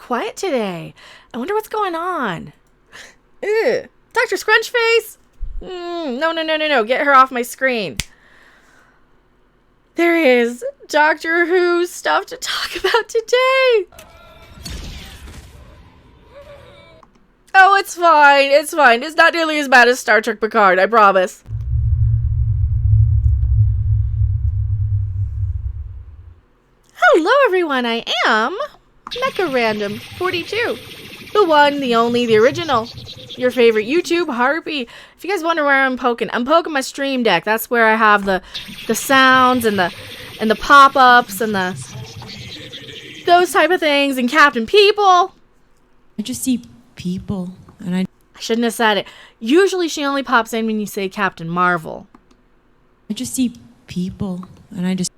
quiet today. I wonder what's going on. Ugh. Dr. Scrunchface? No. Get her off my screen. There is Doctor Who stuff to talk about today. Oh, it's fine. It's fine. It's not nearly as bad as Star Trek Picard, I promise. Hello, everyone. I am Mecha Random 42. The one, the only, the original. Your favorite YouTube harpy. If you guys wonder where I'm poking my Stream Deck. That's where I have the sounds and the pop-ups and those type of things, and Captain People. I just see people, and I shouldn't have said it. Usually she only pops in when you say Captain Marvel. I just see people, and I just...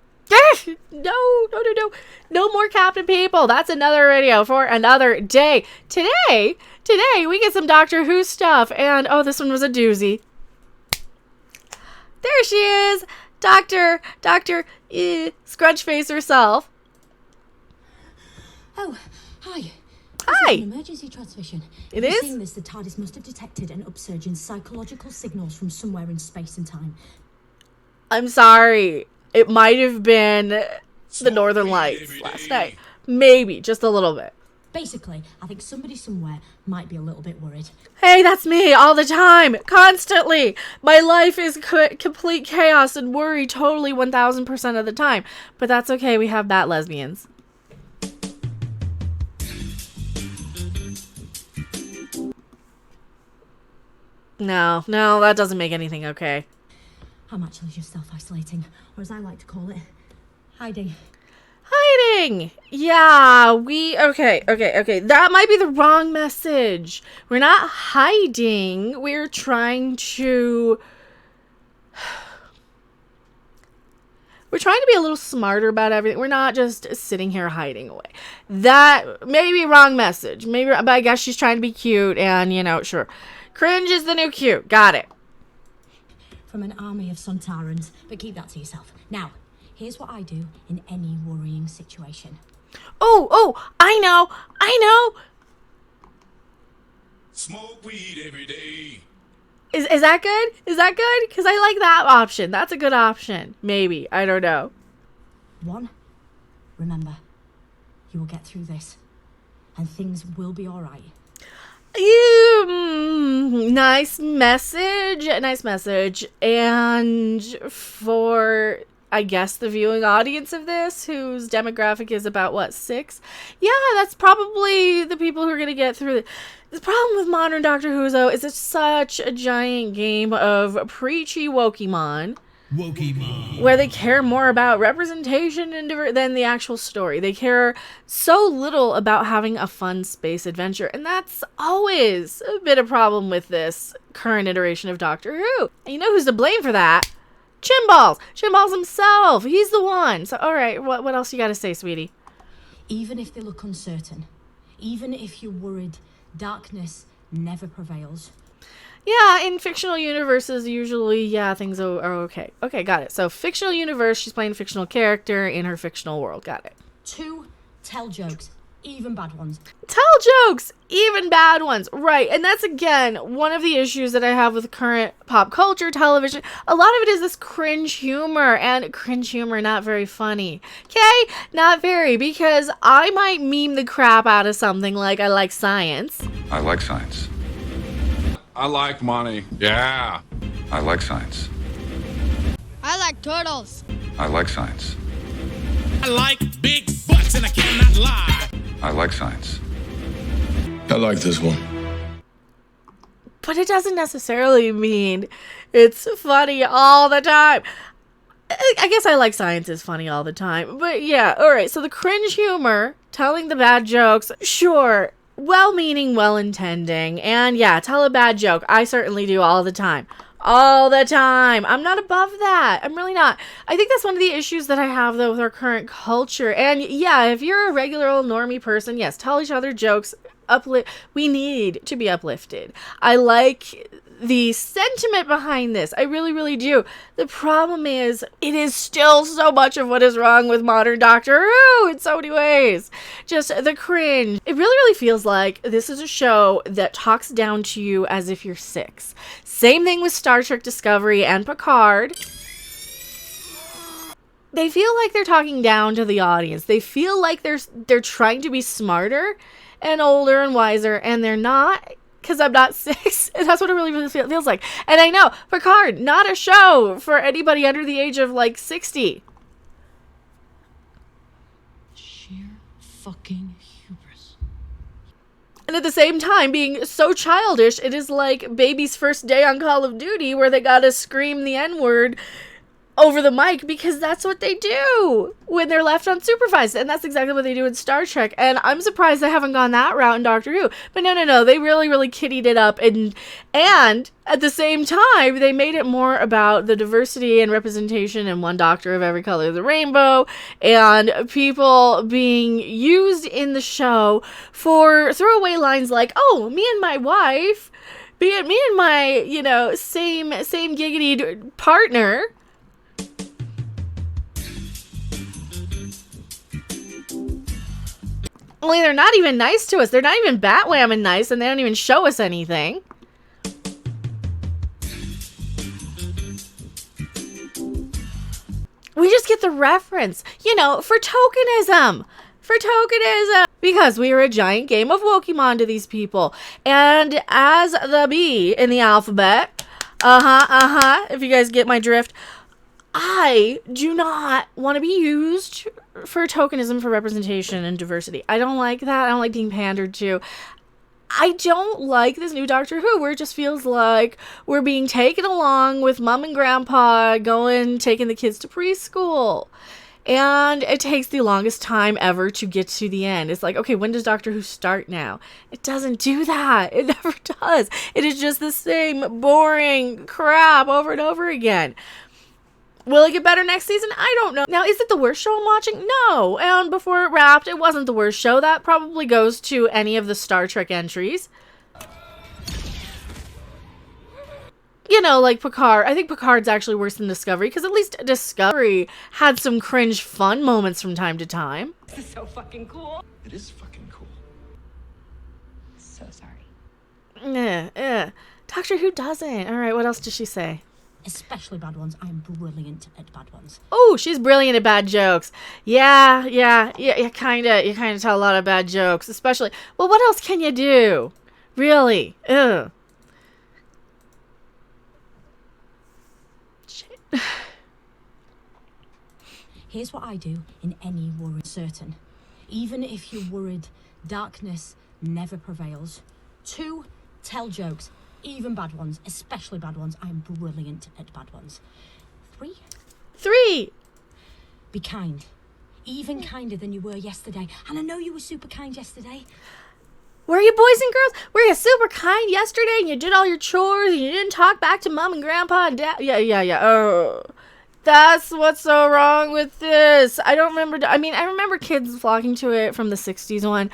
No more Captain People. That's another video for another day. Today, we get some Doctor Who stuff, and oh, this one was a doozy. There she is, Dr. Scrunchface herself. Oh, hi. Hi. This is an emergency transmission. It If is? you've seen this, the TARDIS must have detected an upsurge in psychological signals from somewhere in space and time. I'm sorry. It might have been the Northern Lights last night. Maybe, just a little bit. Basically, I think somebody somewhere might be a little bit worried. Hey, that's me all the time, constantly. My life is complete chaos and worry totally 1000% of the time. But that's okay, we have bat lesbians. No, that doesn't make anything okay. I'm actually just self-isolating, or as I like to call it, hiding. Hiding! Yeah, okay. That might be the wrong message. We're not hiding. We're trying to be a little smarter about everything. We're not just sitting here hiding away. That may be wrong message. Maybe, but I guess she's trying to be cute and, sure. Cringe is the new cute. Got it. From an army of Sontarans, but keep that to yourself. Now, here's what I do in any worrying situation. Oh, I know. Smoke weed every day. Is that good? Because I like that option. That's a good option. Maybe. I don't know. 1, remember, you will get through this, and things will be all right. Nice message. And for, I guess, the viewing audience of this, whose demographic is about, what, 6? Yeah, that's probably the people who are going to get through it. The problem with modern Doctor Who, though, is it's such a giant game of preachy Wokemon. Where they care more about representation than the actual story. They care so little about having a fun space adventure, and that's always a bit of a problem with this current iteration of Doctor Who. And you know who's to blame for that? Chimballs himself. He's the one. So, all right, what else you got to say, sweetie? Even if they look uncertain, even if you're worried, darkness never prevails. Yeah, in fictional universes, usually, things are okay. Okay, got it. So, fictional universe, she's playing a fictional character in her fictional world. Got it. 2, tell jokes, even bad ones. Tell jokes, even bad ones. Right, and that's, again, one of the issues that I have with current pop culture, television. A lot of it is this cringe humor, and cringe humor not very funny. Okay? Not very, because I might meme the crap out of something like I like science. I like science. I like money. Yeah. I like science. I like turtles. I like science. I like big butts and I cannot lie. I like science. I like this one. But it doesn't necessarily mean it's funny all the time. I guess I like science is funny all the time. But yeah, alright, so the cringe humor, telling the bad jokes, sure. Well-meaning, well-intending, and yeah, tell a bad joke. I certainly do all the time. All the time. I'm not above that. I'm really not. I think that's one of the issues that I have, though, with our current culture. And yeah, if you're a regular old normie person, yes, tell each other jokes. We need to be uplifted. I like the sentiment behind this. I really, really do. The problem is, it is still so much of what is wrong with modern Doctor Who in so many ways. Just the cringe. It really, really feels like this is a show that talks down to you as if you're 6. Same thing with Star Trek Discovery and Picard. They feel like they're talking down to the audience. They feel like they're trying to be smarter and older and wiser, and they're not, because I'm not 6, and that's what it really feels like. And I know, Picard, not a show for anybody under the age of, like, 60. Sheer fucking hubris. And at the same time, being so childish, it is like baby's first day on Call of Duty, where they gotta scream the N-word over the mic, because that's what they do when they're left unsupervised, and that's exactly what they do in Star Trek. And I'm surprised they haven't gone that route in Doctor Who. But no, they really, really kiddied it up, and at the same time, they made it more about the diversity and representation and one doctor of every color of the rainbow, and people being used in the show for throwaway lines like, "Oh, me and my wife, me and my, same giggity partner." Only they're not even nice to us. They're not even Batwhamming nice, and they don't even show us anything. We just get the reference, for tokenism. Because we are a giant game of Wokemon to these people. And as the B in the alphabet, if you guys get my drift, I do not want to be used for tokenism for representation and diversity. I don't like that. I don't like being pandered to. I don't like this new Doctor Who, where it just feels like we're being taken along with mom and grandpa taking the kids to preschool. And it takes the longest time ever to get to the end. It's like, okay, when does Doctor Who start now? It doesn't do that. It never does. It is just the same boring crap over and over again. Will it get better next season? I don't know. Now, is it the worst show I'm watching? No. And before it wrapped, it wasn't the worst show. That probably goes to any of the Star Trek entries. Like Picard. I think Picard's actually worse than Discovery, because at least Discovery had some cringe fun moments from time to time. This is so fucking cool. It is fucking cool. So sorry. Doctor Who doesn't. All right, what else does she say? Especially bad ones. I'm brilliant at bad ones. Oh, she's brilliant at bad jokes. Yeah. You kind of tell a lot of bad jokes, especially. Well, what else can you do? Really? Ugh. Shit. Here's what I do in any worry. Certain. Even if you're worried, darkness never prevails. 2, tell jokes. Even bad ones, especially bad ones. I am brilliant at bad ones. 3, be kind. Even kinder than you were yesterday. And I know you were super kind yesterday. Were you, boys and girls? Were you super kind yesterday and you did all your chores and you didn't talk back to mom and grandpa and dad? Yeah. Oh, that's what's so wrong with this. I don't remember. I remember kids flocking to it from the 60s one.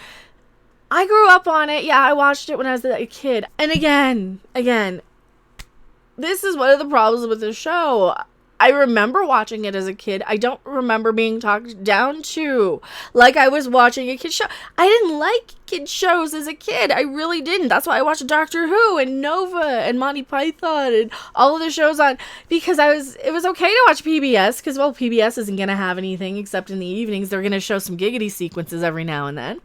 I grew up on it. Yeah, I watched it when I was a kid. And again, this is one of the problems with the show. I remember watching it as a kid. I don't remember being talked down to like I was watching a kid show. I didn't like kid shows as a kid. I really didn't. That's why I watched Doctor Who and Nova and Monty Python and all of the shows on, because it was okay to watch PBS, because, well, PBS isn't going to have anything except in the evenings. They're going to show some giggity sequences every now and then.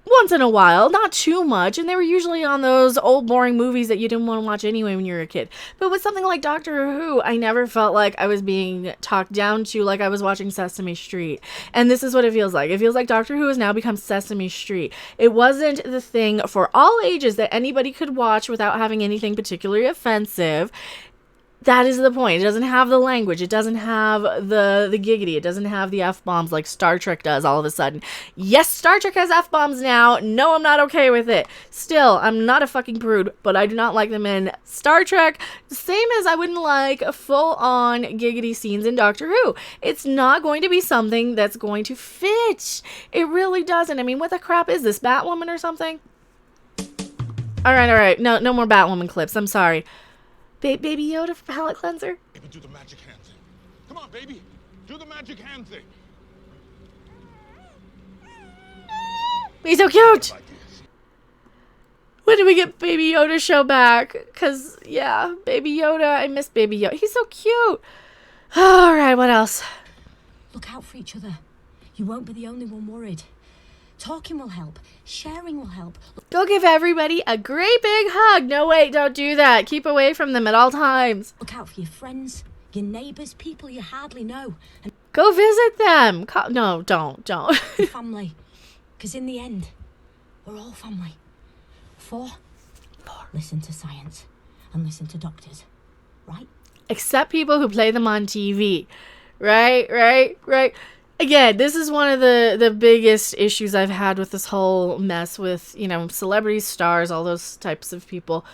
Once in a while, not too much, and they were usually on those old boring movies that you didn't want to watch anyway when you were a kid. But with something like Doctor Who, I never felt like I was being talked down to like I was watching Sesame Street. And this is what it feels like. It feels like Doctor Who has now become Sesame Street. It wasn't the thing for all ages that anybody could watch without having anything particularly offensive. That is the point. It doesn't have the language. It doesn't have the giggity. It doesn't have the F-bombs like Star Trek does all of a sudden. Yes, Star Trek has F-bombs now. No, I'm not okay with it. Still, I'm not a fucking prude, but I do not like them in Star Trek. Same as I wouldn't like full-on giggity scenes in Doctor Who. It's not going to be something that's going to fit. It really doesn't. I mean, what the crap is this, Batwoman or something? All right. No more Batwoman clips. I'm sorry. Baby Yoda for palate cleanser. Baby, do the magic hand thing. Come on, baby. Do the magic hand thing. He's so cute. When did we get Baby Yoda show back? Because, yeah, Baby Yoda. I miss Baby Yoda. He's so cute. All right, what else? Look out for each other. You won't be the only one worried. Talking will help. Sharing will help. Go give everybody a great big hug. No, wait, don't do that. Keep away from them at all times. Look out for your friends, your neighbours, people you hardly know. And Go visit them. No, don't. your family. Because in the end, we're all family. 4. Listen to science and listen to doctors. Right? Except people who play them on TV. Right. Again, this is one of the biggest issues I've had with this whole mess with, celebrities, stars, all those types of people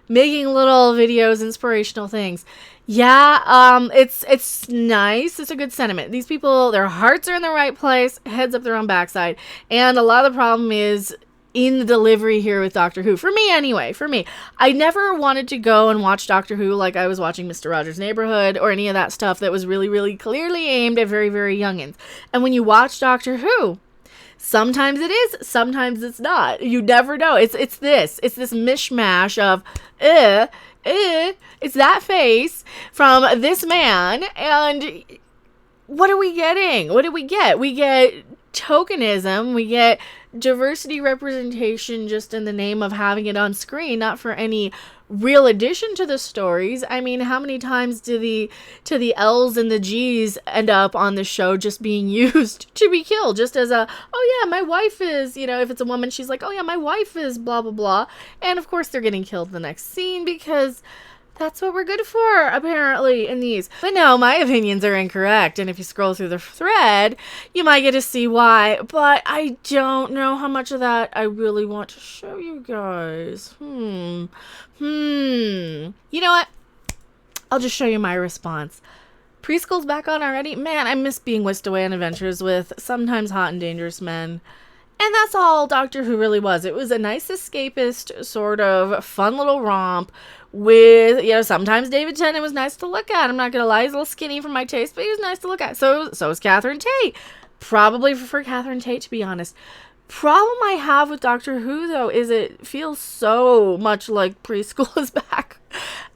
making little videos, inspirational things. Yeah, it's nice. It's a good sentiment. These people, their hearts are in the right place, heads up their own backside. And a lot of the problem is in the delivery here with Doctor Who. For me, anyway. I never wanted to go and watch Doctor Who like I was watching Mr. Rogers' Neighborhood or any of that stuff that was really, really clearly aimed at very, very youngins. And when you watch Doctor Who, sometimes it is, sometimes it's not. You never know. It's this mishmash of, it's that face from this man, and what are we getting? What do we get? We get tokenism, we get diversity representation just in the name of having it on screen, not for any real addition to the stories. I mean, how many times do the L's and the G's end up on the show just being used to be killed, just as a, oh yeah, my wife is, if it's a woman, she's like, oh yeah, my wife is blah blah blah, and of course they're getting killed in the next scene because that's what we're good for, apparently, in these. But no, my opinions are incorrect, and if you scroll through the thread, you might get to see why, but I don't know how much of that I really want to show you guys. You know what? I'll just show you my response. Preschool's back on already? Man, I miss being whisked away on adventures with sometimes hot and dangerous men. And that's all Doctor Who really was. It was a nice escapist, sort of fun little romp with, sometimes David Tennant was nice to look at. I'm not going to lie, he's a little skinny for my taste, but he was nice to look at. So is Catherine Tate. Probably prefer Catherine Tate, to be honest. Problem I have with Doctor Who, though, is it feels so much like Preschool is back.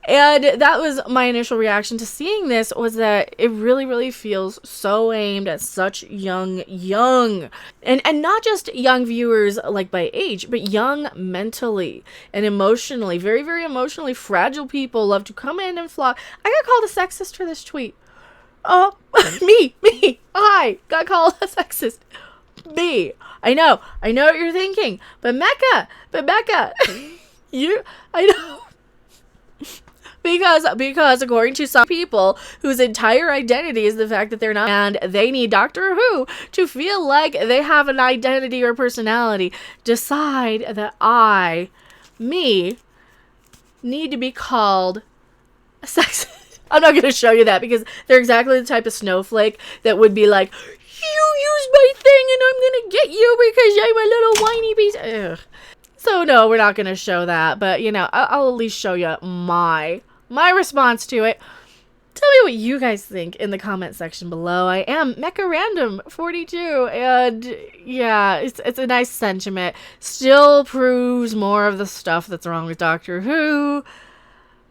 And that was my initial reaction to seeing this, was that it really, really feels so aimed at such young, and not just young viewers like by age, but young mentally and emotionally, very, very emotionally fragile people love to come in and flock. I got called a sexist for this tweet. Oh, me, I got called a sexist. Me. I know what you're thinking, but Becca, I know. Because according to some people whose entire identity is the fact that they're not, and they need Doctor Who to feel like they have an identity or personality, decide that me, need to be called a sexist. I'm not going to show you that because they're exactly the type of snowflake that would be like, you use my thing and I'm going to get you because I'm a little whiny piece. Ugh. So no, we're not going to show that, but I'll at least show you my response to it. Tell me what you guys think in the comment section below. I am Mecha Random 42, and yeah, it's a nice sentiment. Still proves more of the stuff that's wrong with Doctor Who.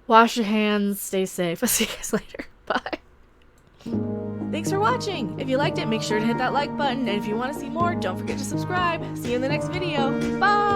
Wash your hands, stay safe. I'll see you guys later. Bye. Thanks for watching. If you liked it, make sure to hit that like button, and if you want to see more, don't forget to subscribe. See you in the next video. Bye.